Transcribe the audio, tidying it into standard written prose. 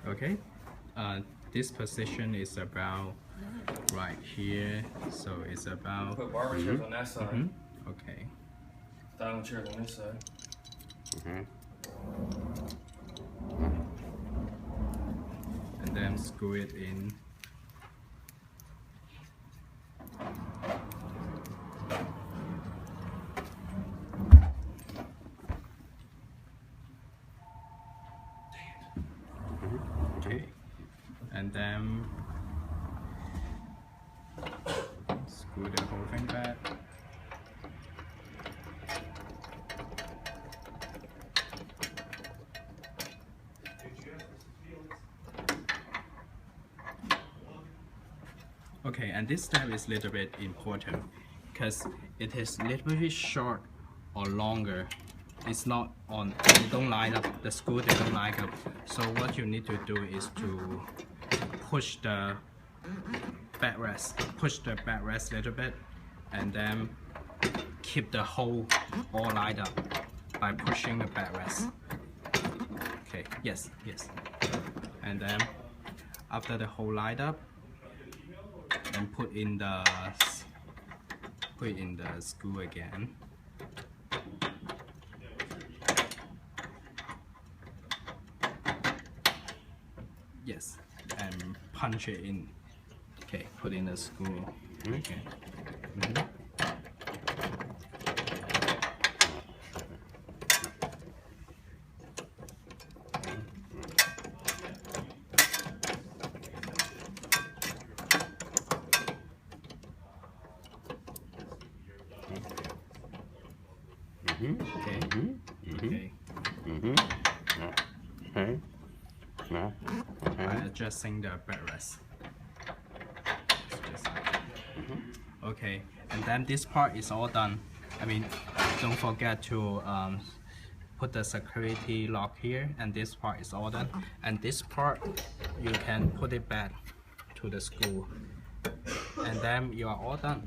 Okay. This position is about right here, so it's about. Put barber chairs on that side. Okay. Styling chairs on this side. And then screw it in. Okay. And then screw the whole thing back. Okay, and this step is a little bit important because it is a little bit short or longer. It's not on, they don't line up, the screw they don't line up. So what you need to do is to push the backrest a little bit, and then keep the hole all lined up by pushing the backrest. Okay, yes. And then after the hole lined up, and put in the screw again. Yes, and punch it in. Okay, put in the screw. Okay. By adjusting the backrest. Okay, and then this part is all done. I mean, don't forget to put the security lock here, and this part is all done. And this part, you can put it back to the screw, and then you are all done.